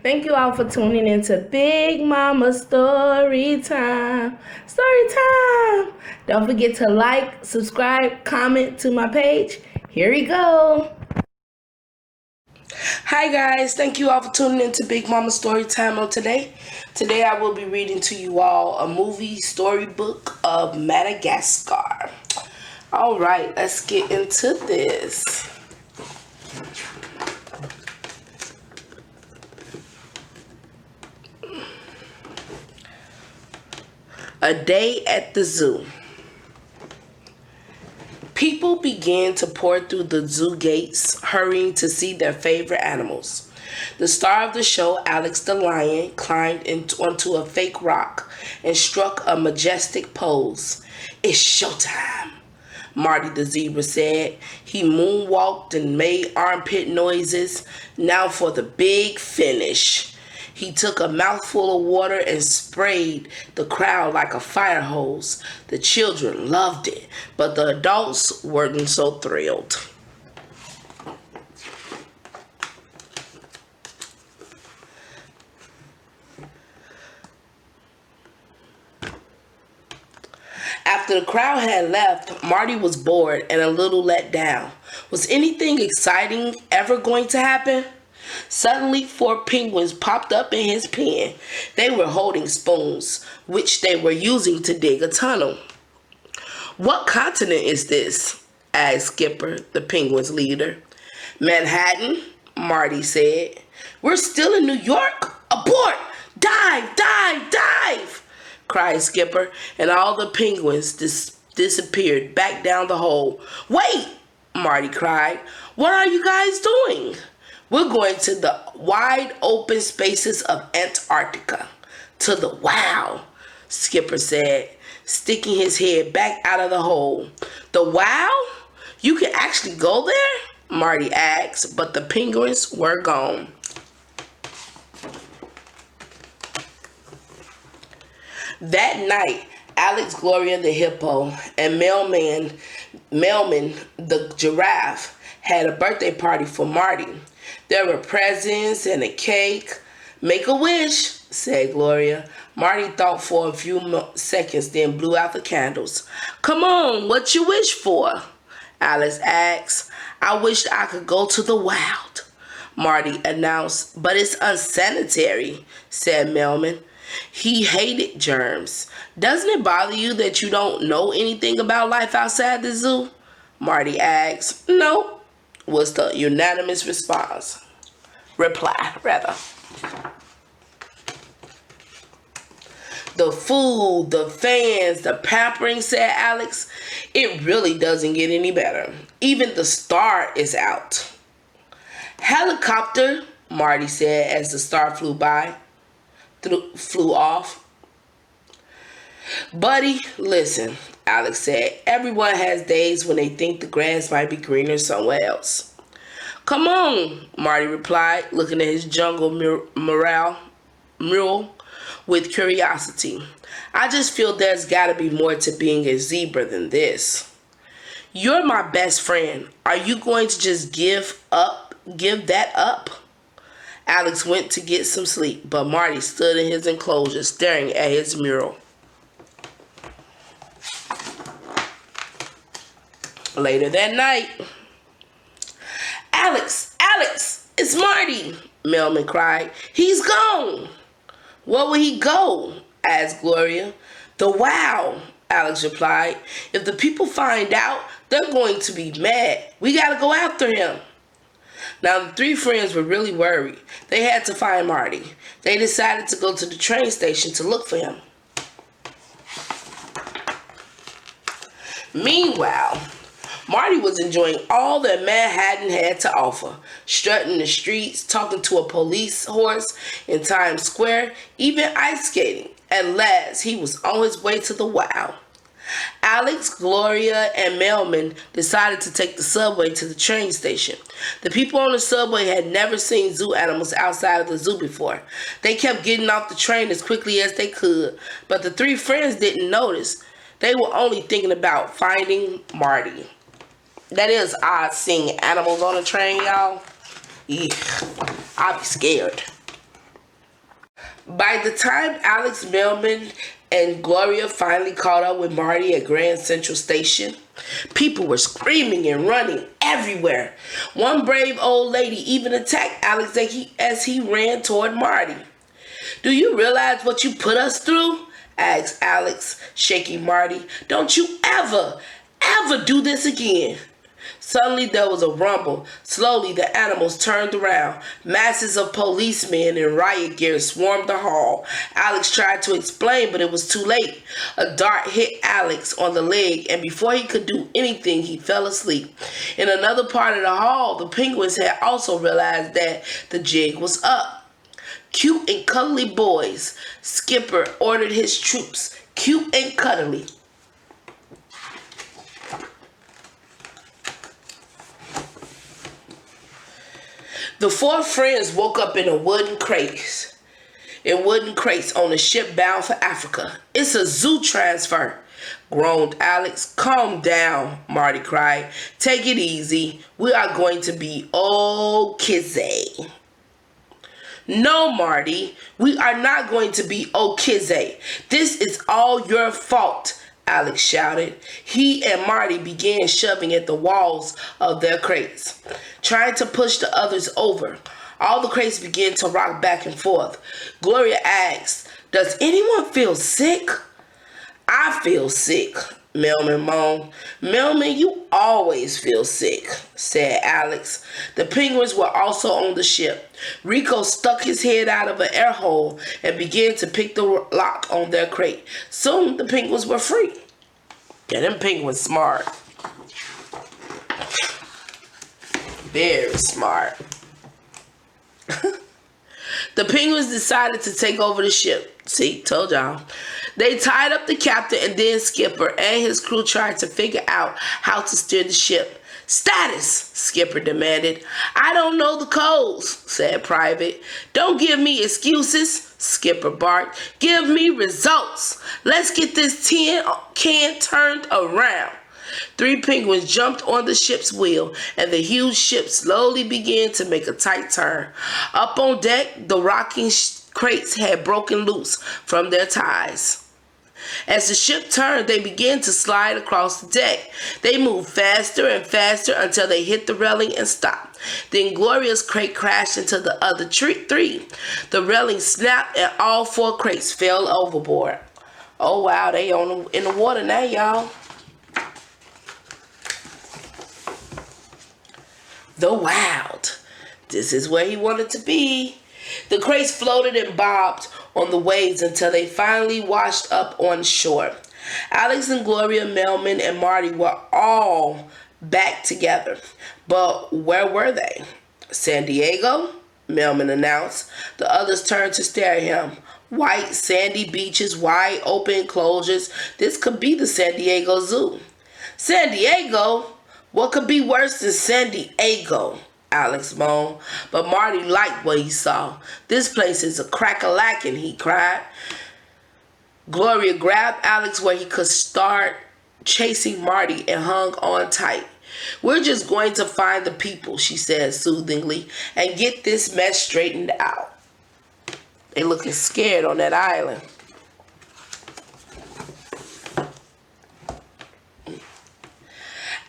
Thank you all for tuning into Big Mama Story Time. Story Time. Don't forget to like, subscribe, comment to my page. Here we go. Hi guys, thank you all for tuning into Big Mama Story Time on today. Today I will be reading to you all a movie storybook of Madagascar. All right, let's get into this. A day at the zoo. People began to pour through the zoo gates, hurrying to see their favorite animals. The star of the show, Alex the lion, climbed onto a fake rock and struck a majestic pose. It's showtime, Marty the zebra said. He moonwalked and made armpit noises. Now for the big finish. He took a mouthful of water and sprayed the crowd like a fire hose. The children loved it, but the adults weren't so thrilled. After the crowd had left, Marty was bored and a little let down. Was anything exciting ever going to happen? Suddenly, 4 penguins popped up in his pen. They were holding spoons, which they were using to dig a tunnel. What continent is this? Asked Skipper, the penguins' leader. Manhattan, Marty said. We're still in New York? Abort! Dive, dive, dive! Cried Skipper, and all the penguins disappeared back down the hole. Wait! Marty cried. What are you guys doing? We're going to the wide open spaces of Antarctica. To the wow, Skipper said, sticking his head back out of the hole. The wow? You can actually go there? Marty asked, but the penguins were gone. That night, Alex, Gloria the hippo, and Melman the giraffe had a birthday party for Marty. There were presents and a cake. Make a wish, said Gloria. Marty thought for a few seconds, then blew out the candles. Come on, what you wish for? Alice asked. I wish I could go to the wild, Marty announced. But it's unsanitary, said Melman. He hated germs. Doesn't it bother you that you don't know anything about life outside the zoo? Marty asked. No, was the unanimous reply. The food, the fans, the pampering, said Alex. It really doesn't get any better. Even the star is out. Helicopter, Marty said as the star flew off. Buddy, listen, Alex said. Everyone has days when they think the grass might be greener somewhere else. Come on, Marty replied, looking at his jungle mural with curiosity. I just feel there's got to be more to being a zebra than this. You're my best friend. Are you going to just give that up? Alex went to get some sleep, but Marty stood in his enclosure staring at his mural. Later that night, Alex, it's Marty, Melman cried. He's gone. Where will he go? Asked Gloria. The wow, Alex replied. If the people find out, they're going to be mad. We gotta go after him. Now the 3 friends were really worried. They had to find Marty. They decided to go to the train station to look for him. Meanwhile, Marty was enjoying all that Manhattan had to offer, strutting the streets, talking to a police horse in Times Square, even ice skating. At last, he was on his way to the wow. Alex, Gloria, and Melman decided to take the subway to the train station. The people on the subway had never seen zoo animals outside of the zoo before. They kept getting off the train as quickly as they could, but the 3 friends didn't notice. They were only thinking about finding Marty. That is odd seeing animals on a train, y'all. Eek, I'd be scared. By the time Alex Melman and Gloria finally caught up with Marty at Grand Central Station, people were screaming and running everywhere. One brave old lady even attacked Alex as he ran toward Marty. "Do you realize what you put us through?" asked Alex, shaking Marty. "Don't you ever do this again." Suddenly there was a rumble. Slowly the animals turned around. Masses of policemen in riot gear swarmed the hall. Alex tried to explain, but it was too late. A dart hit Alex on the leg, and before he could do anything, he fell asleep. In another part of the hall, the penguins had also realized that the jig was up. "Cute and cuddly boys," Skipper ordered his troops. "Cute and cuddly." The four friends woke up in wooden crates on a ship bound for Africa. "It's a zoo transfer," groaned Alex. "Calm down," Marty cried. "Take it easy. We are going to be okay." "No, Marty, we are not going to be okay. This is all your fault," Alex shouted. He and Marty began shoving at the walls of their crates, trying to push the others over. All the crates began to rock back and forth. Gloria asked, "Does anyone feel sick?" "I feel sick," Melman moaned. "Melman, you always feel sick," said Alex. The penguins were also on the ship. Rico stuck his head out of an air hole and began to pick the lock on their crate. Soon the penguins were free. Yeah, them penguins smart. Very smart. The penguins decided to take over the ship. See, told y'all. They tied up the captain, and then Skipper and his crew tried to figure out how to steer the ship. "Status," Skipper demanded. "I don't know the codes," said Private. "Don't give me excuses," Skipper barked. "Give me results. Let's get this tin can turned around." Three penguins jumped on the ship's wheel, and the huge ship slowly began to make a tight turn. Up on deck, the rocking crates had broken loose from their ties. As the ship turned, they began to slide across the deck. They moved faster and faster until they hit the railing and stopped. Then Gloria's crate crashed into the other three. The railing snapped and all four crates fell overboard. Oh wow, they in the water now, y'all. The Wild. This is where he wanted to be. The crates floated and bobbed on the waves until they finally washed up on shore. Alex and Gloria, Melman, and Marty were all back together. But where were they? "San Diego?" Melman announced. The others turned to stare at him. White, sandy beaches, wide open enclosures. This could be the San Diego Zoo. "San Diego? What could be worse than San Diego?" Alex moaned. But Marty liked what he saw. "This place is a crack-a-lackin'," he cried. Gloria grabbed Alex where he could start chasing Marty and hung on tight. "We're just going to find the people," she said soothingly, "and get this mess straightened out." They looking scared on that island.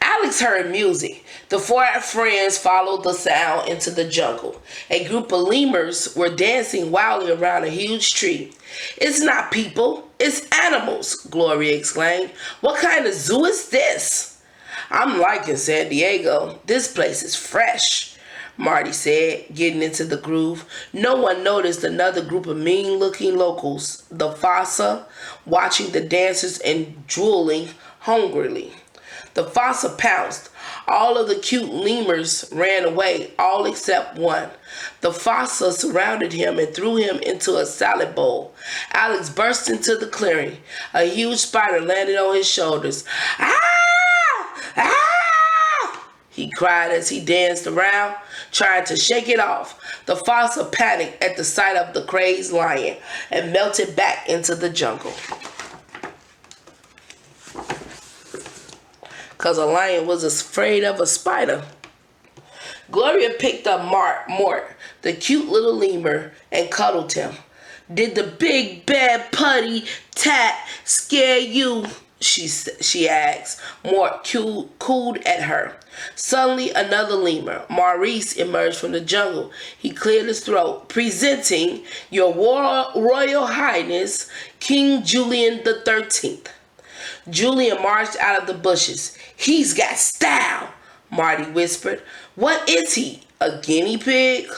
Alex heard music. The four friends followed the sound into the jungle. A group of lemurs were dancing wildly around a huge tree. "It's not people, it's animals," Gloria exclaimed. "What kind of zoo is this?" "I'm liking San Diego. This place is fresh," Marty said, getting into the groove. No one noticed another group of mean-looking locals, the Fossa, watching the dancers and drooling hungrily. The Fossa pounced. All of the cute lemurs ran away, all except one. The Fossa surrounded him and threw him into a salad bowl. Alex burst into the clearing. A huge spider landed on his shoulders. "Ah! Ah!" he cried as he danced around, trying to shake it off. The Fossa panicked at the sight of the crazed lion and melted back into the jungle. Because a lion was afraid of a spider. Gloria picked up Mort, the cute little lemur, and cuddled him. Did the big bad putty tat scare you? She asked, Mort cooed at her. Suddenly, another lemur, Maurice, emerged from the jungle. He cleared his throat, presenting your Royal Highness, King Julian the 13th. Julian marched out of the bushes. He's got style, Marty whispered. What is he, a guinea pig?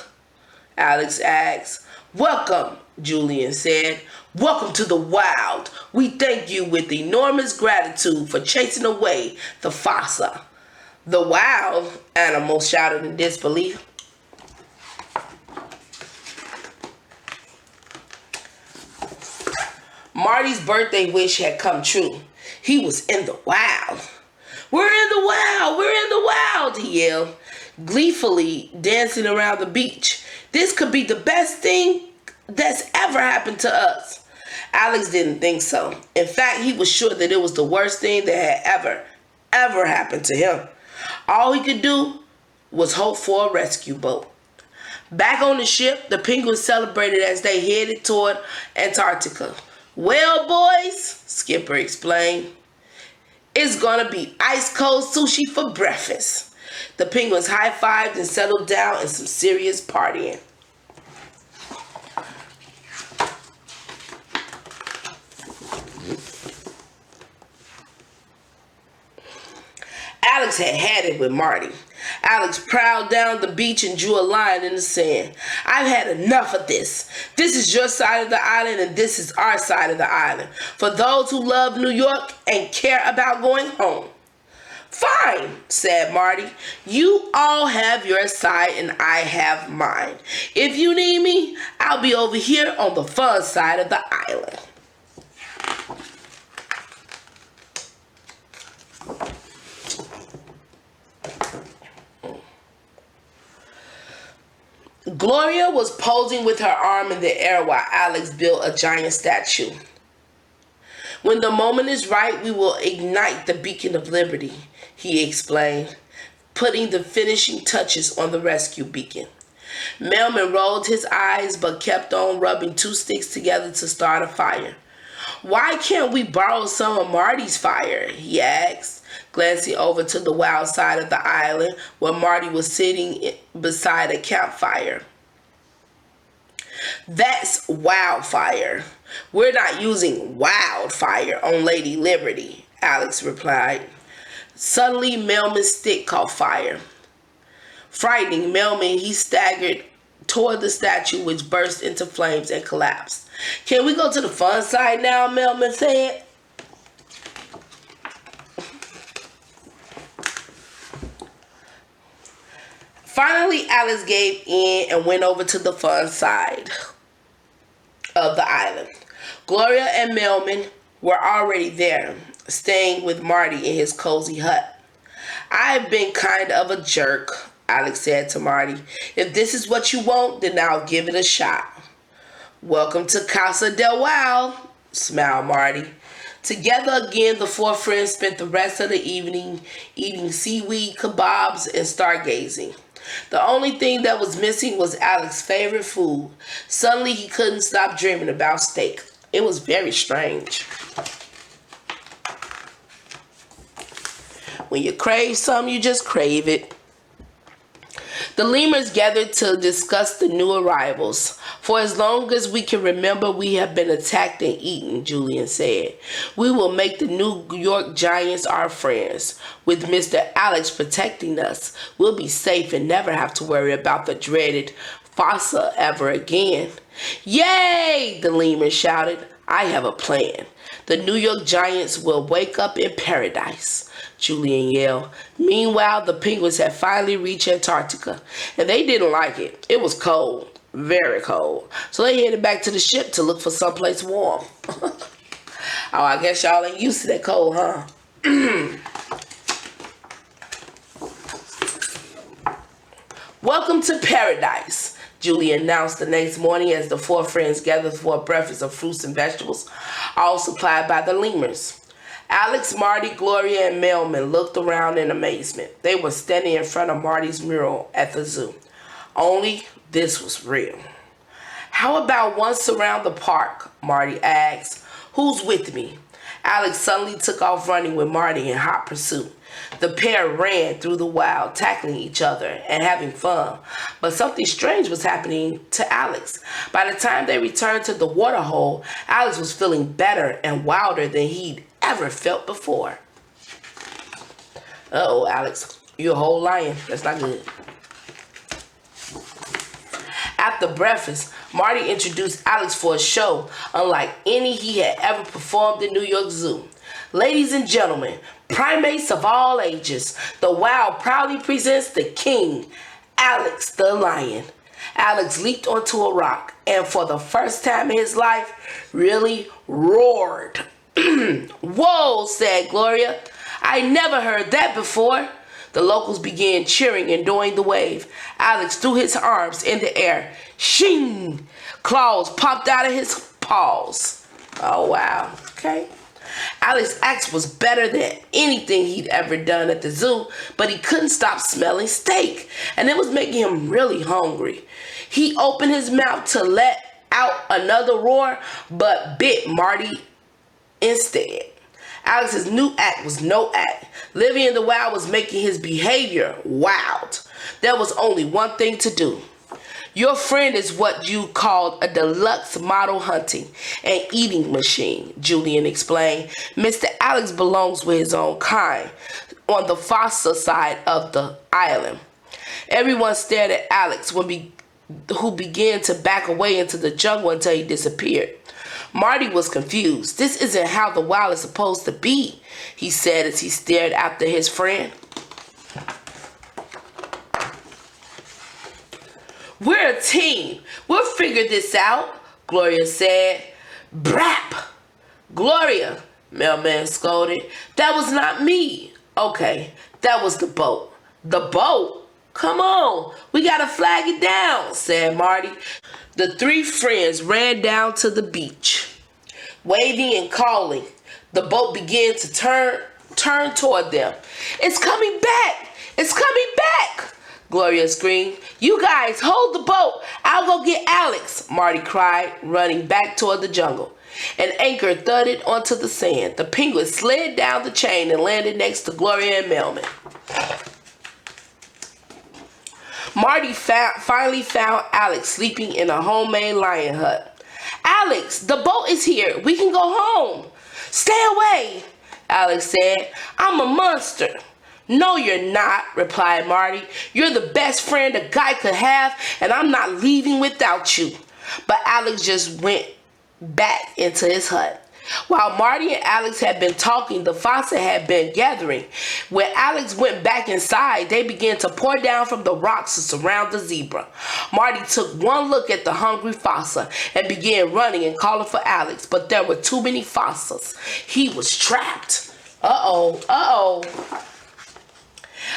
Alex asked. Welcome, Julian said. Welcome to the wild. We thank you with enormous gratitude for chasing away the fossa. The wild, animal shouted in disbelief. Marty's birthday wish had come true. He was in the wild. We're in the wild! We're in the wild! He yelled, gleefully dancing around the beach. This could be the best thing that's ever happened to us. Alex didn't think so. In fact, he was sure that it was the worst thing that had ever happened to him. All he could do was hope for a rescue boat. Back on the ship, the penguins celebrated as they headed toward Antarctica. Well, boys, Skipper explained, it's gonna be ice cold sushi for breakfast. The penguins high-fived and settled down in some serious partying. Alex had it with Marty. Alex prowled down the beach and drew a line in the sand. I've had enough of this. This is your side of the island and this is our side of the island. For those who love New York and care about going home. Fine, said Marty. You all have your side and I have mine. If you need me, I'll be over here on the fun side of the island. Gloria was posing with her arm in the air while Alex built a giant statue. When the moment is right, we will ignite the beacon of liberty, he explained, putting the finishing touches on the rescue beacon. Melman rolled his eyes but kept on rubbing two sticks together to start a fire. Why can't we borrow some of Marty's fire? He asked, glancing over to the wild side of the island where Marty was sitting beside a campfire. That's wildfire. We're not using wildfire on Lady Liberty, Alex replied. Suddenly, Melman's stick caught fire. Frightening Melman, he staggered toward the statue, which burst into flames and collapsed. Can we go to the fun side now? Melman said. Finally, Alex gave in and went over to the fun side of the island. Gloria and Melman were already there, staying with Marty in his cozy hut. I've been kind of a jerk, Alex said to Marty. If this is what you want, then I'll give it a shot. Welcome to Casa del Wow, smiled Marty. Together again, the four friends spent the rest of the evening eating seaweed kebabs and stargazing. The only thing that was missing was Alex's favorite food. Suddenly, he couldn't stop dreaming about steak. It was very strange. When you crave something, you just crave it. The lemurs gathered to discuss the new arrivals. For as long as we can remember, we have been attacked and eaten, Julian said. We will make the New York Giants our friends. With Mr. Alex protecting us, we'll be safe and never have to worry about the dreaded fossa ever again. Yay! The lemurs shouted. I have a plan. The New York Giants will wake up in paradise, Julian yelled. Meanwhile, the penguins had finally reached Antarctica, and they didn't like it. It was cold, very cold. So they headed back to the ship to look for someplace warm. Oh, I guess y'all ain't used to that cold, huh? Welcome to paradise, Julie announced the next morning as the four friends gathered for a breakfast of fruits and vegetables, all supplied by the lemurs. Alex, Marty, Gloria, and Melman looked around in amazement. They were standing in front of Marty's mural at the zoo. Only this was real. How about once around the park? Marty asked. Who's with me? Alex suddenly took off running with Marty in hot pursuit. The pair ran through the wild, tackling each other and having fun. But something strange was happening to Alex. By the time they returned to the waterhole, Alex was feeling better and wilder than he'd ever felt before. Uh-oh, Alex, you're a whole lion. That's not good. After breakfast, Marty introduced Alex for a show unlike any he had ever performed in New York Zoo. Ladies and gentlemen, primates of all ages, the wild proudly presents the king, Alex the lion. Alex leaped onto a rock and for the first time in his life, really roared. Whoa, said Gloria. I never heard that before. The locals began cheering and doing the wave. Alex threw his arms in the air. Shing! Claws popped out of his paws. Oh, wow. Okay. Alex's act was better than anything he'd ever done at the zoo, but he couldn't stop smelling steak, and it was making him really hungry. He opened his mouth to let out another roar, but bit Marty instead. Alex's new act was no act. Living in the wild was making his behavior wild. There was only one thing to do. Your friend is what you called a deluxe model hunting and eating machine, Julian explained. Mr. Alex belongs with his own kind on the fossa side of the island. Everyone stared at Alex who began to back away into the jungle until he disappeared. Marty was confused. This isn't how the wild is supposed to be, he said as he stared after his friend. We're a team. We'll figure this out, Gloria said. Brap! Gloria, Mailman scolded. That was not me. Okay, that was the boat. The boat? Come on, we gotta flag it down, said Marty. The three friends ran down to the beach, waving and calling. The boat began to turn toward them. It's coming back! It's coming back! Gloria screamed. You guys, hold the boat. I'll go get Alex, Marty cried, running back toward the jungle. An anchor thudded onto the sand. The penguin slid down the chain and landed next to Gloria and Mailman. Marty finally found Alex sleeping in a homemade lion hut. Alex, the boat is here. We can go home. Stay away, Alex said. I'm a monster. No, you're not, replied Marty. You're the best friend a guy could have, and I'm not leaving without you. But Alex just went back into his hut. While Marty and Alex had been talking, the fossa had been gathering. When Alex went back inside, they began to pour down from the rocks to surround the zebra. Marty took one look at the hungry fossa and began running and calling for Alex, but there were too many fossas. He was trapped. Uh-oh, uh-oh.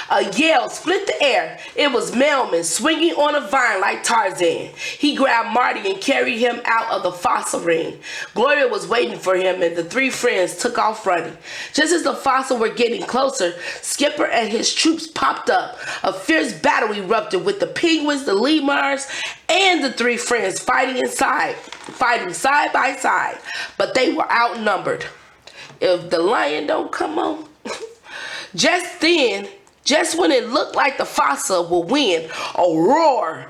A yell split the air. It was Mailman swinging on a vine like Tarzan. He grabbed Marty and carried him out of the fossa ring. Gloria was waiting for him and the three friends took off running. Just as the fossa were getting closer, Skipper and his troops popped up. A fierce battle erupted with the penguins, the lemurs, and the three friends fighting side by side. But they were outnumbered. If the lion don't come on. Just when it looked like the fossa would win, a roar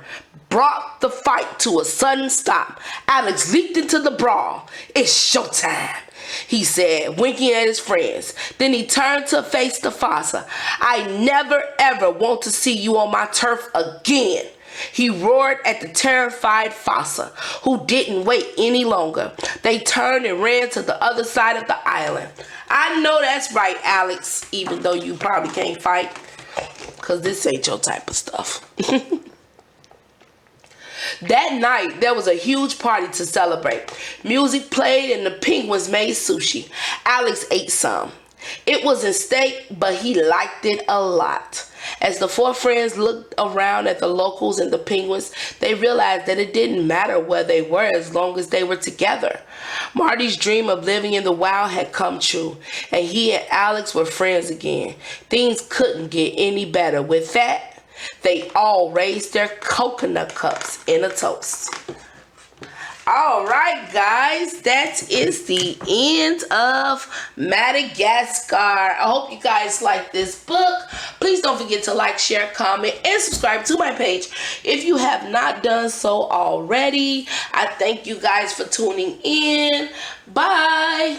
brought the fight to a sudden stop. Alex leaped into the brawl. It's showtime, he said, winking at his friends. Then he turned to face the fossa. I never ever want to see you on my turf again. He roared at the terrified fossa, who didn't wait any longer. They turned and ran to the other side of the island. I know that's right, Alex, even though you probably can't fight, because this ain't your type of stuff. That night, there was a huge party to celebrate. Music played and the penguins made sushi. Alex ate some. It wasn't steak, but he liked it a lot. As the four friends looked around at the locals and the penguins, they realized that it didn't matter where they were as long as they were together. Marty's dream of living in the wild had come true, and he and Alex were friends again. Things couldn't get any better. With that, they all raised their coconut cups in a toast. All right, guys, that is the end of Madagascar. I hope you guys like this book. Please don't forget to like, share, comment, and subscribe to my page if you have not done so already. I thank you guys for tuning in. Bye.